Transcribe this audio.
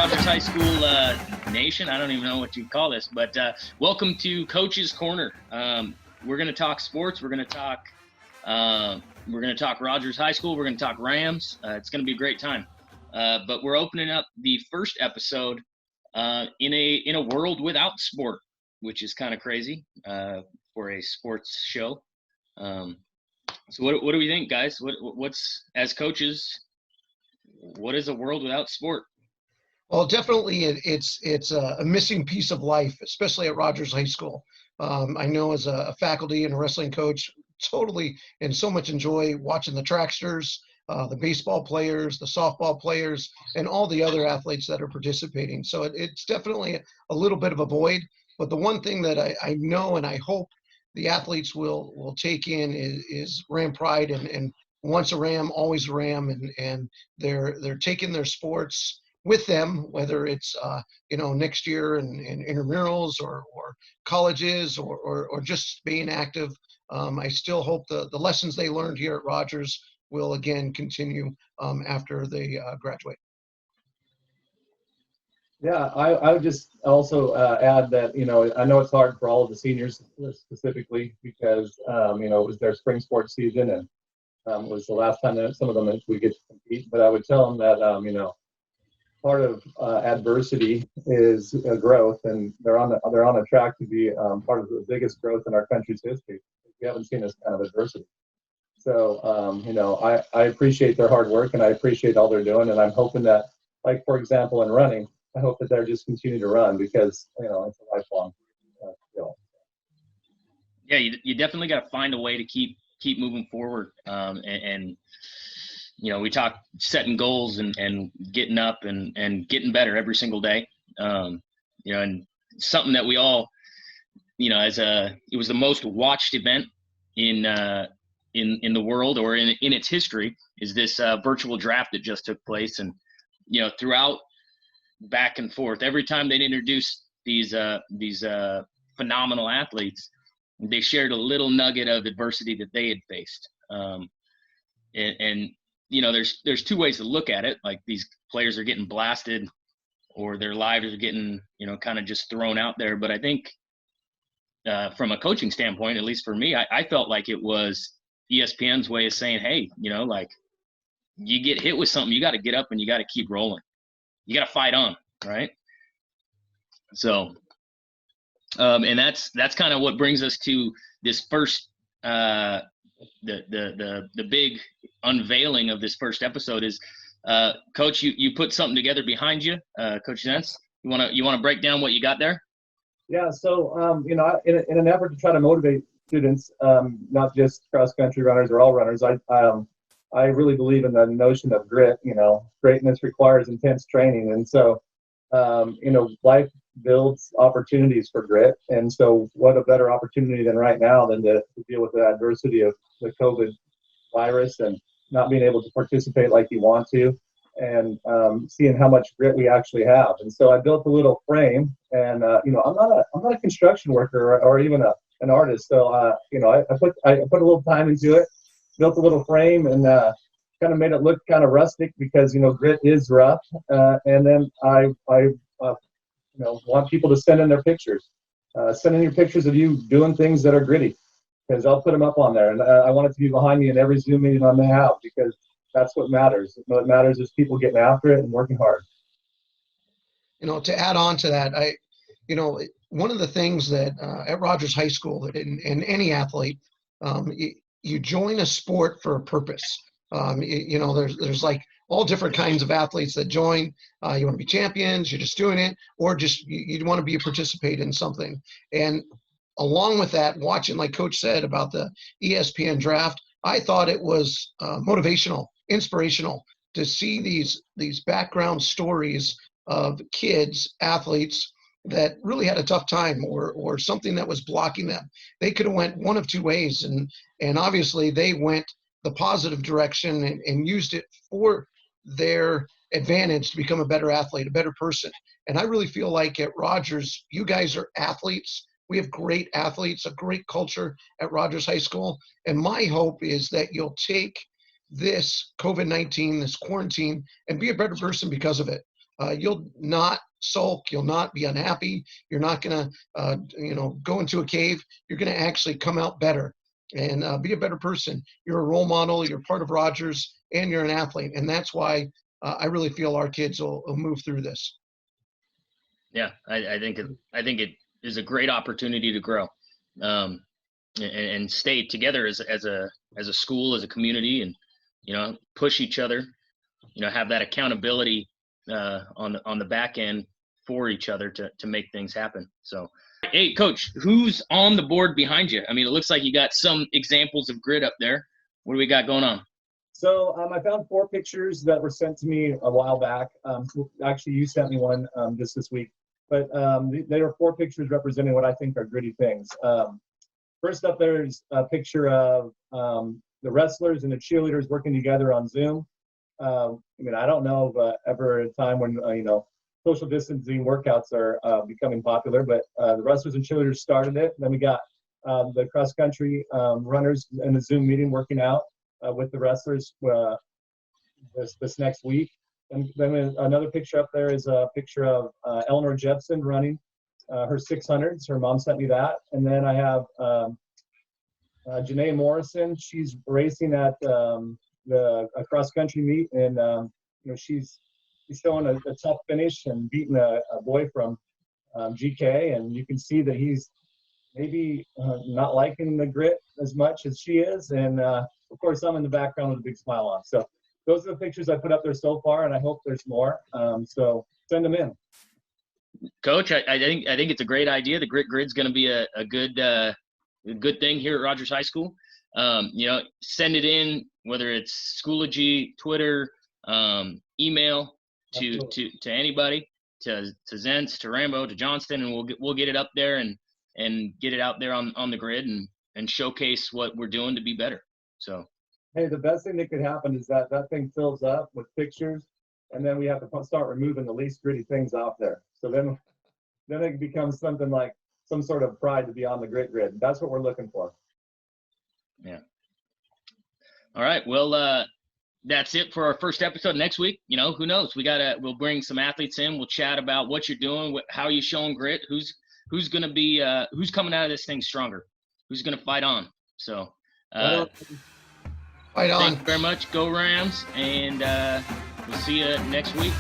Rogers High School Nation. I don't even know what you call this, but welcome to Coach's Corner. We're going to talk sports. We're going to talk Rogers High School. We're going to talk Rams. It's going to be a great time. But we're opening up the first episode in a world without sport, which is kind of crazy for a sports show. So what do we think, guys? What's as coaches? What is a world without sport? Well, definitely it's a missing piece of life, especially at Rogers High School. I know as a faculty and a wrestling coach, totally and so much enjoy watching the tracksters, the baseball players, the softball players, and all the other athletes that are participating. So it's definitely a little bit of a void. But the one thing that I know and I hope the athletes will take in is Ram pride and once a Ram, always a Ram, and they're taking their sports with them, whether it's next year in intramurals or colleges or just being active. I still hope the lessons they learned here at Rogers will again continue after they graduate. Yeah, I would just also add that, I know it's hard for all of the seniors specifically because, it was their spring sports season and was the last time that some of them we get to compete. But I would tell them that, part of adversity is growth, and they're on a track to be part of the biggest growth in our country's history. We haven't seen this kind of adversity. So, I appreciate their hard work and I appreciate all they're doing. And I'm hoping that, like, for example, in running, I hope that they're just continue to run because, it's a lifelong skill. Yeah, you definitely got to find a way to keep moving forward. And we talk setting goals and getting up and getting better every single day. And something that we all, it was the most watched event in the world or in its history is this virtual draft that just took place. And, throughout back and forth, every time they'd introduce these phenomenal athletes, they shared a little nugget of adversity that they had faced. There's two ways to look at it. Like these players are getting blasted or their lives are getting, kind of just thrown out there. But I think from a coaching standpoint, at least for me, I felt like it was ESPN's way of saying, hey, you get hit with something, you got to get up and you got to keep rolling. You got to fight on, right? So, and that's kind of what brings us to this first the big unveiling of this first episode is Coach, you put something together behind you, Coach Zentz. You want to break down what you got there? Yeah. So in an effort to try to motivate students, not just cross country runners or all runners, I really believe in the notion of grit. Greatness requires intense training, and so life builds opportunities for grit. And so what a better opportunity than right now than to deal with the adversity of the COVID virus and not being able to participate like you want to, and seeing how much grit we actually have. And so I built a little frame, and I'm not a construction worker or even an artist. So I put a little time into it, built a little frame, and kind of made it look kind of rustic because grit is rough. And then I want people to send in their pictures. Send in your pictures of you doing things that are gritty, because I'll put them up on there. And I want it to be behind me in every Zoom meeting I may have, because that's what matters. What matters is people getting after it and working hard. To add on to that, one of the things that at Rogers High School that in any athlete, you join a sport for a purpose. There's like all different kinds of athletes that join. You want to be champions, you're just doing it, or just you want to be a participate in something. And along with that, watching, like Coach said about the ESPN draft, I thought it was motivational, inspirational to see these background stories of kids, athletes that really had a tough time or something that was blocking them. They could have went one of two ways, and obviously they went the positive direction and used it for their advantage to become a better athlete, a better person. And I really feel like at Rogers, you guys are athletes. We have great athletes, a great culture at Rogers High School. And my hope is that you'll take this COVID-19, this quarantine, and be a better person because of it. you'll not sulk. You'll not be unhappy. You're not going to, go into a cave. You're going to actually come out better and be a better person. You're a role model. You're part of Rogers, and you're an athlete. And that's why I really feel our kids will move through this. Yeah, I think it is a great opportunity to grow, and stay together as a school, as a community, and push each other. Have that accountability on the back end for each other to make things happen. So, hey, Coach, who's on the board behind you? I mean, it looks like you got some examples of grit up there. What do we got going on? So I found 4 pictures that were sent to me a while back. Actually, you sent me one just this week. But they are 4 pictures representing what I think are gritty things. First up, there's a picture of the wrestlers and the cheerleaders working together on Zoom. I don't know of ever a time when, social distancing workouts are becoming popular, but the wrestlers and cheerleaders started it. Then we got the cross-country runners in a Zoom meeting working out with the wrestlers this next week. And then another picture up there is a picture of Eleanor Jepson running her 600s. Her mom sent me that. And then I have Janae Morrison. She's racing at a cross-country meet, and she's showing a tough finish and beating a boy from GK. And you can see that he's maybe not liking the grit as much as she is. And of course, I'm in the background with a big smile on. So those are the pictures I put up there so far, and I hope there's more. So send them in. Coach, I think it's a great idea. The grit grid's going to be a good thing here at Rogers High School. Send it in, whether it's Schoology, Twitter, email to anybody, to Zentz, to Rambow, to Johnston, and we'll get it up there and get it out there on the grid and showcase what we're doing to be better. So. Hey, the best thing that could happen is that thing fills up with pictures, and then we have to start removing the least gritty things off there. So then it becomes something like some sort of pride to be on the grit grid. That's what we're looking for. Yeah. All right. Well, that's it for our first episode. Next week, who knows? We'll bring some athletes in. We'll chat about what you're doing, how you showing grit, who's going to be, who's coming out of this thing stronger, who's going to fight on. So. Right on. Thank you very much. Go Rams, and we'll see you next week.